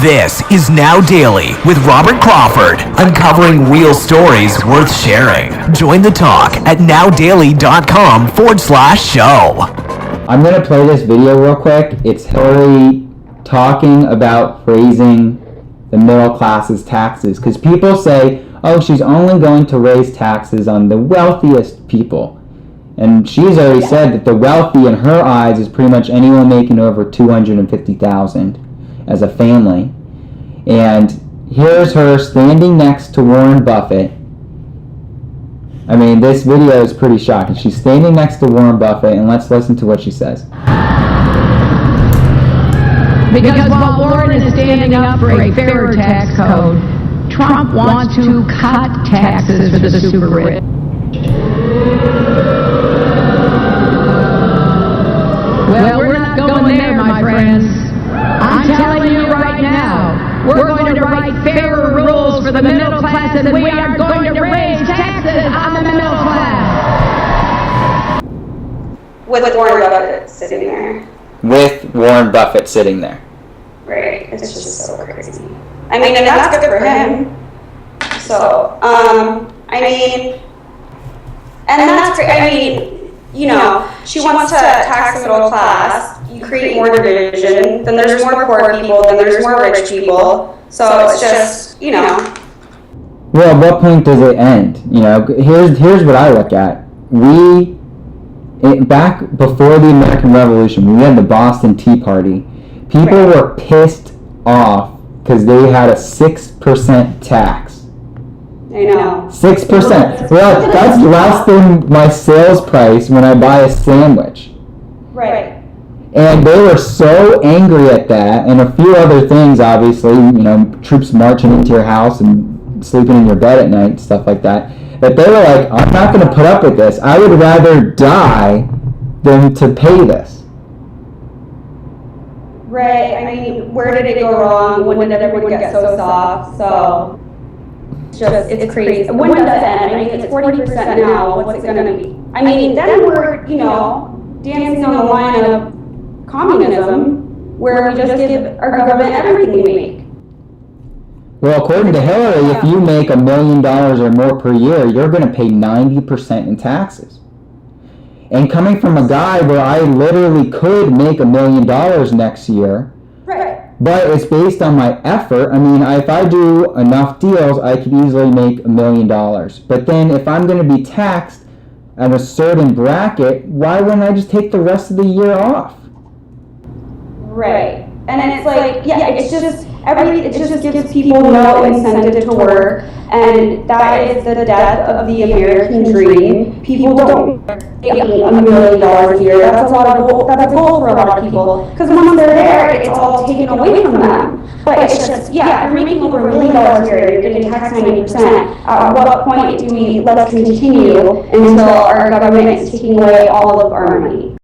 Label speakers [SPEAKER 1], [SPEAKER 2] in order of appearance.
[SPEAKER 1] This is Now Daily with Robert Crawford, uncovering real stories worth sharing. Join the talk at nowdaily.com/show.
[SPEAKER 2] I'm going to play this video real quick. It's Hillary talking about raising the middle class's taxes, because people say, oh, she's only going to raise taxes on the wealthiest people. And she's already said that the wealthy in her eyes is pretty much anyone making over $250,000 as a family. And here's her standing next to Warren Buffett. I mean, this video is pretty shocking. She's standing next to Warren Buffett, and let's listen to what she says.
[SPEAKER 3] Because while Warren is standing up for a fairer tax code, Trump wants to cut taxes for the super rich. Well, we're not going there, my friends. I'm telling you right now, we're going to write fairer rules for the middle class, and we are going to raise taxes on the middle class.
[SPEAKER 4] With Warren Buffett sitting there.
[SPEAKER 2] With Warren Buffett sitting there.
[SPEAKER 4] Right. It's just so crazy. I mean, and that's good for him. So, I mean, and that's great. I mean, you know, she wants to tax the middle class. You create more division, then there's more poor people, then there's more rich people. So it's just, you know.
[SPEAKER 2] Well, at what point does it end? You know, here's what I look at. Back before the American Revolution, we had the Boston Tea Party. People were pissed off because they had a 6% tax.
[SPEAKER 4] I know.
[SPEAKER 2] 6%. Well, that's less than my sales price when I buy a sandwich.
[SPEAKER 4] Right.
[SPEAKER 2] And they were so angry at that, and a few other things, obviously, you know, troops marching into your house and sleeping in your bed at night, stuff like that, that they were like, I'm not going to put up with this. I would rather die than to pay this.
[SPEAKER 4] Right. I mean, where did it go wrong? When did everyone get so soft? So, it's crazy. When does it end? I mean, it's 40% now. What's it going to be? I mean, then we're, you know, dancing on the line of communism, where we just give our government everything we make.
[SPEAKER 2] Well, according to Hillary, if you make $1 million or more per year, you're going to pay 90% in taxes. And coming from a guy where I literally could make $1 million next year,
[SPEAKER 4] right?
[SPEAKER 2] But it's based on my effort. I mean, if I do enough deals, I could easily make $1 million. But then if I'm going to be taxed at a certain bracket, why wouldn't I just take the rest of the year off?
[SPEAKER 4] Right. And it's like, yeah, it just gives people no incentive to work, and that is the death of the American dream. People don't make $1 million a year. That's a goal for a lot of people, because once they're there, it's all taken away from them. But it's just, yeah, if you're making over $1 million a year, you're getting taxed 90%. At what point do we let's continue until our government is taking away all of our money?